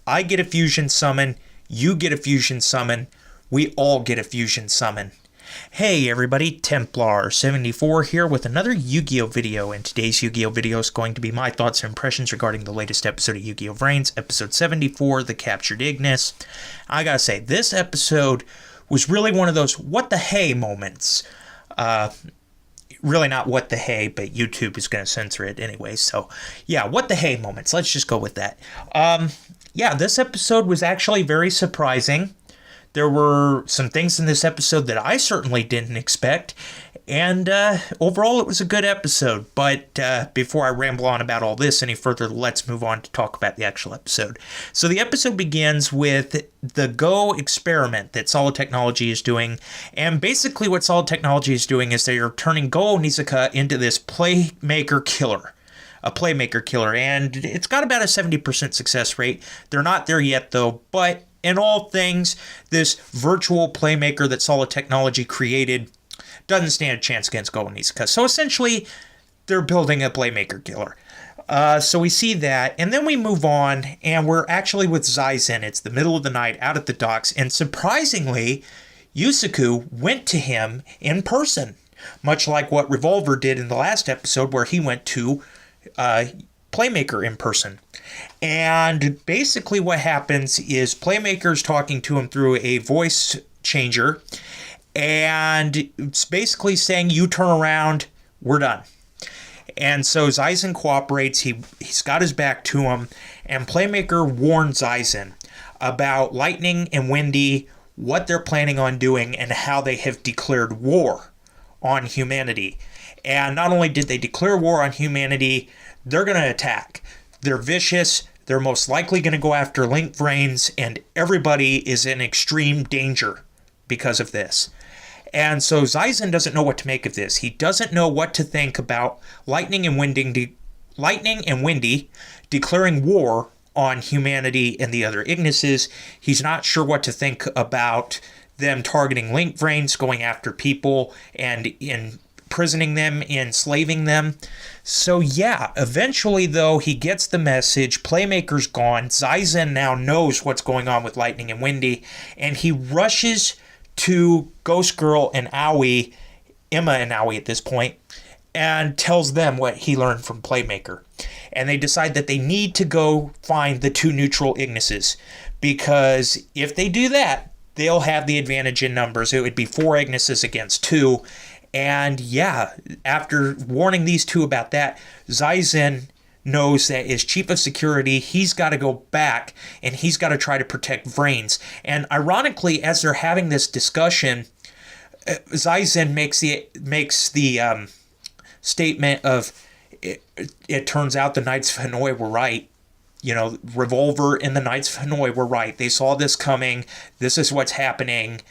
I get a fusion summon, you get a fusion summon, we all get a fusion summon. Hey everybody, Templar74 here with another Yu-Gi-Oh video, and today's Yu-Gi-Oh video is going to be my thoughts and impressions regarding the latest episode of Yu-Gi-Oh VRAINS, episode 74, The Captured Ignis. I gotta say, this episode was really one of those what the hey moments. Really not what the hey, but YouTube is going to censor it anyway, so yeah, what the hey moments, let's just go with that. Yeah, this episode was actually very surprising. There were some things in this episode that I certainly didn't expect, and overall it was a good episode. But before I ramble on about all this any further, let's move on to talk about the actual episode. So the episode begins with the Go experiment that Solid Technology is doing, and basically what Solid Technology is doing is they are turning Go Nizuka into this playmaker killer. A playmaker killer, and it's got about a 70% success rate. They're not there yet though, but in all things, this virtual playmaker that Solid Technology created doesn't stand a chance against Go Nizuka. So essentially, they're building a playmaker killer. So we see that, and then we move on, and we're actually with Zaizen. It's the middle of the night, out at the docks, and surprisingly, Yusaku went to him in person, much like what Revolver did in the last episode, where he went to Playmaker in person. And basically what happens is Playmaker's talking to him through a voice changer, and it's basically saying, you turn around, we're done. And so Zaizen cooperates, he's got his back to him, and Playmaker warns Zaizen about Lightning and Windy, what they're planning on doing, and how they have declared war on humanity. And not only did they declare war on humanity, they're going to attack. They're vicious. They're most likely going to go after Link Vrains, and everybody is in extreme danger because of this. And so Zaizen doesn't know what to make of this. He doesn't know what to think about Lightning and Windy declaring war on humanity and the other Ignises. He's not sure what to think about them targeting Link Vrains, going after people, and imprisoning them, enslaving them. So yeah, eventually though, he gets the message, Playmaker's gone, Zaizen now knows what's going on with Lightning and Windy, and he rushes to Ghost Girl and Aoi, Emma and Aoi at this point, and tells them what he learned from Playmaker. And they decide that they need to go find the two neutral Ignises, because if they do that, they'll have the advantage in numbers. It would be 4 Ignises against 2. And yeah, after warning these two about that, Zaizen knows that as chief of security, he's got to go back and he's got to try to protect Vrains. And ironically, as they're having this discussion, Zaizen makes the statement of, it turns out the Knights of Hanoi were right. You know, Revolver and the Knights of Hanoi were right. They saw this coming. This is what's happening.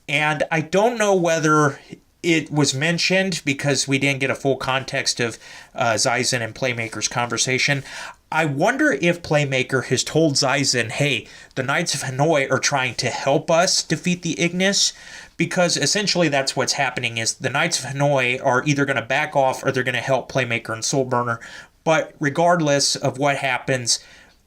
And I don't know whether it was mentioned, because we didn't get a full context of Zaizen and Playmaker's conversation. I wonder if Playmaker has told Zaizen, hey, the Knights of Hanoi are trying to help us defeat the Ignis, because essentially that's what's happening, is the Knights of Hanoi are either going to back off or they're going to help Playmaker and Soulburner. But regardless of what happens,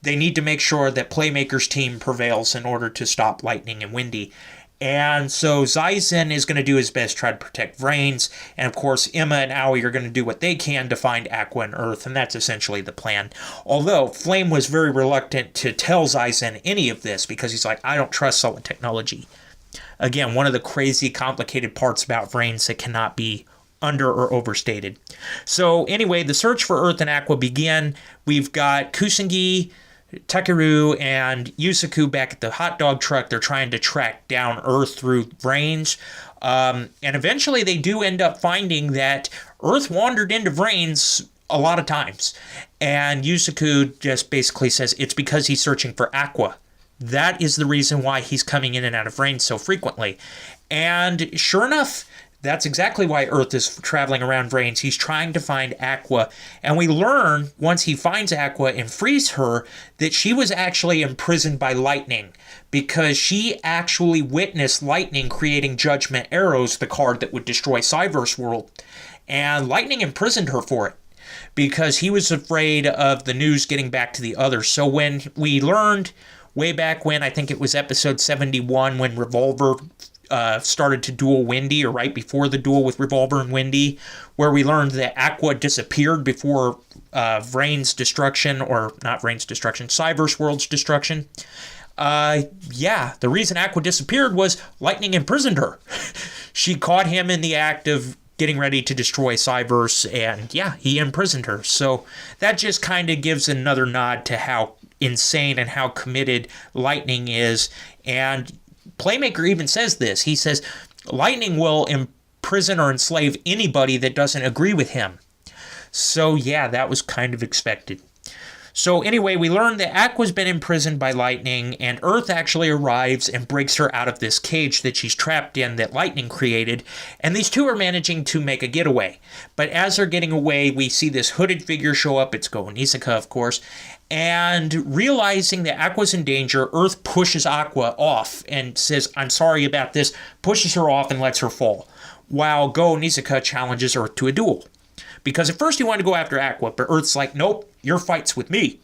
they need to make sure that Playmaker's team prevails in order to stop Lightning and Windy. And so Zaizen is going to do his best to try to protect Vrains, and of course Emma and Aoi are going to do what they can to find Aqua and Earth, and that's essentially the plan. Although Flame was very reluctant to tell Zaizen any of this, because he's like, I don't trust Solid Technology. Again, one of the crazy complicated parts about Vrains that cannot be under or overstated. So anyway, the search for Earth and Aqua begin. We've got Kusanagi, Takeru, and Yusaku back at the hot dog truck. They're trying to track down Earth through Vrains. And eventually they do end up finding that Earth wandered into Vrains a lot of times. And Yusaku just basically says it's because he's searching for Aqua. That is the reason why he's coming in and out of Vrains so frequently. And sure enough, that's exactly why Earth is traveling around Vrains. He's trying to find Aqua. And we learn, once he finds Aqua and frees her, that she was actually imprisoned by Lightning, because she actually witnessed Lightning creating Judgment Arrows, the card that would destroy Cyverse World. And Lightning imprisoned her for it, because he was afraid of the news getting back to the others. So when we learned way back when, I think it was episode 71, when Revolver started to duel Wendy, or right before the duel with Revolver and Wendy, where we learned that Aqua disappeared before Vrain's destruction, or not Vrain's destruction, Cyverse World's destruction. The reason Aqua disappeared was Lightning imprisoned her. She caught him in the act of getting ready to destroy Cyverse, and he imprisoned her. So that just kind of gives another nod to how insane and how committed Lightning is. And Playmaker even says this. He says, Lightning will imprison or enslave anybody that doesn't agree with him. So that was kind of expected. So anyway, we learned that Aqua's been imprisoned by Lightning, and Earth actually arrives and breaks her out of this cage that she's trapped in that Lightning created, and these two are managing to make a getaway. But as they're getting away, we see this hooded figure show up. It's Go Nisaka, of course, and realizing that Aqua's in danger, Earth pushes Aqua off and says, I'm sorry about this, pushes her off and lets her fall, while Go Nisaka challenges Earth to a duel. Because at first he wanted to go after Aqua, but Earth's like, nope, your fight's with me.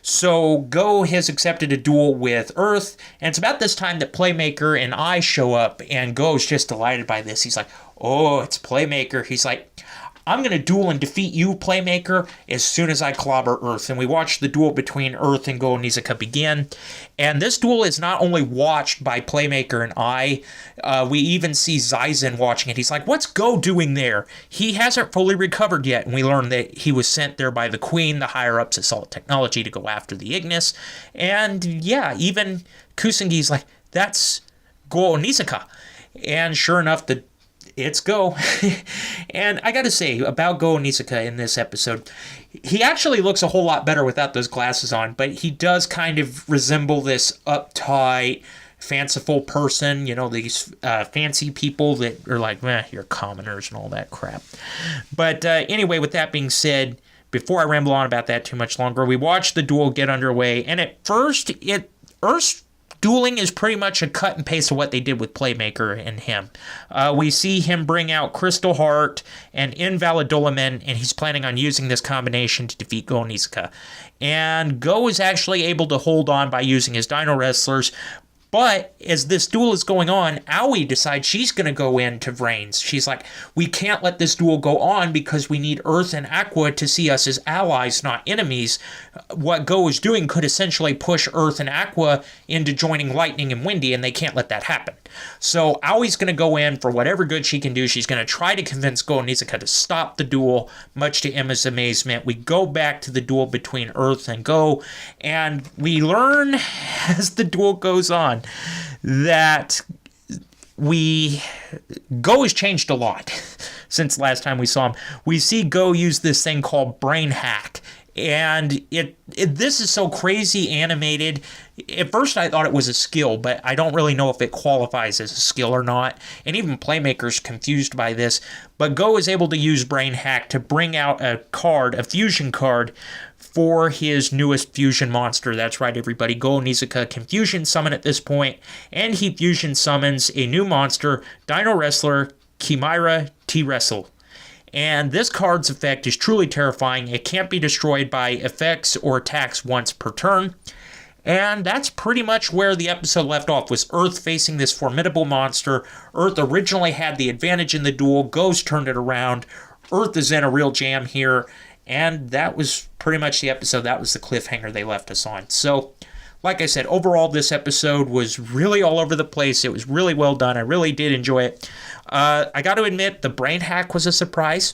So Go has accepted a duel with Earth, and it's about this time that Playmaker and I show up, and Go's just delighted by this. He's like, oh, it's Playmaker. He's like, I'm going to duel and defeat you, Playmaker, as soon as I clobber Earth. And we watch the duel between Earth and Go Nisaka begin. And this duel is not only watched by Playmaker and I, we even see Zyzen watching it. He's like, what's Go doing there? He hasn't fully recovered yet. And we learn that he was sent there by the Queen, the higher-ups at Solid Technology, to go after the Ignis. And even Kusangi's like, that's Go Nisaka. And sure enough, it's Go. And I gotta say, about Go Nisaka in this episode, he actually looks a whole lot better without those glasses on, but he does kind of resemble this uptight, fanciful person, these fancy people that are like, you're commoners and all that crap. But anyway, with that being said, before I ramble on about that too much longer, we watch the duel get underway, and at first, Earth's dueling is pretty much a cut and paste of what they did with Playmaker and him. We see him bring out Crystal Heart and Invalidolamin, and he's planning on using this combination to defeat Go Nisaka. And Go is actually able to hold on by using his Dino Wrestlers, but as this duel is going on, Aoi decides she's going to go into Vrains. She's like, we can't let this duel go on because we need Earth and Aqua to see us as allies, not enemies. What Go is doing could essentially push Earth and Aqua into joining Lightning and Wendy, and they can't let that happen. So Aoi's going to go in for whatever good she can do. She's going to try to convince Go Nisaka to stop the duel, much to Emma's amazement. We go back to the duel between Earth and Go, and we learn as the duel goes on that Go has changed a lot since last time we saw him. We see Go use this thing called Brain Hack, and this is so crazy animated. At first I thought it was a skill, but I don't really know if it qualifies as a skill or not, and even Playmaker's confused by this. But Go is able to use Brain Hack to bring out a fusion card, for his newest fusion monster. That's right, everybody. Go Nisaka can fusion summon at this point, and he fusion summons a new monster, Dino Wrestler Chimera T-Wrestle. And this card's effect is truly terrifying. It can't be destroyed by effects or attacks once per turn. And that's pretty much where the episode left off, was Earth facing this formidable monster. Earth originally had the advantage in the duel. Go's turned it around. Earth is in a real jam here. And that was pretty much the episode. That was the cliffhanger they left us on. So, like I said, overall, this episode was really all over the place. It was really well done. I really did enjoy it. I got to admit, the Brain Hack was a surprise.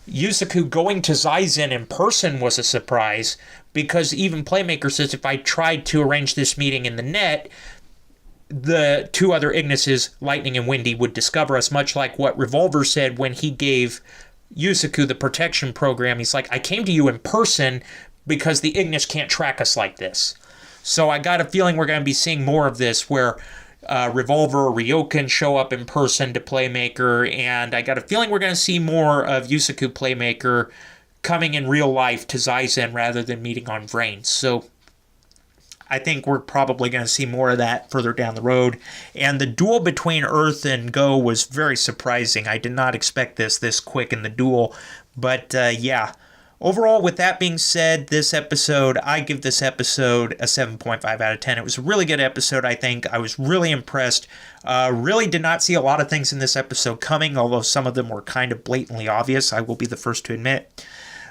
Yusaku going to Zyzen in person was a surprise, because even Playmaker says if I tried to arrange this meeting in the net, the two other Ignises, Lightning and Wendy, would discover us, much like what Revolver said when he gave Yusaku the protection program. He's like, I came to you in person because the Ignis can't track us like this. So I got a feeling we're going to be seeing more of this, where Revolver or Ryokan show up in person to Playmaker, and I got a feeling we're going to see more of Yusaku Playmaker coming in real life to Zyzen rather than meeting on Vrains. So I think we're probably going to see more of that further down the road. And the duel between Earth and Go was very surprising. I did not expect this quick in the duel. But Overall, with that being said, I give this episode a 7.5 out of 10. It was a really good episode, I think. I was really impressed. Really did not see a lot of things in this episode coming, although some of them were kind of blatantly obvious, I will be the first to admit.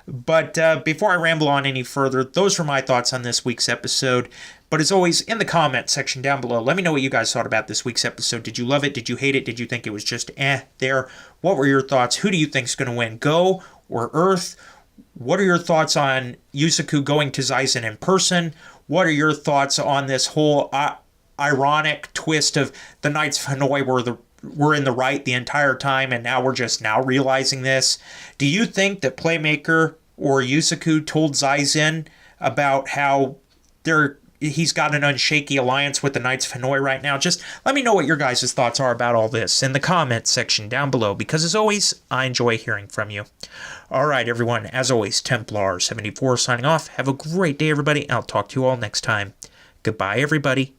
But before I ramble on any further, those were my thoughts on this week's episode. But as always, in the comment section down below, let me know what you guys thought about this week's episode. Did you love it? Did you hate it? Did you think it was just there? What were your thoughts? Who do you think is going to win, Go or Earth? What are your thoughts on Yusaku going to Zaizen in person? What are your thoughts on this whole ironic twist of the Knights of Hanoi were in the right the entire time, and now we're just now realizing this? Do you think that Playmaker or Yusaku told Zaizen about how he's got an unshaky alliance with the Knights of Hanoi right now? Just let me know what your guys' thoughts are about all this in the comments section down below, because as always, I enjoy hearing from you. Alright everyone, as always, Templar74 signing off. Have a great day everybody. I'll talk to you all next time. Goodbye everybody.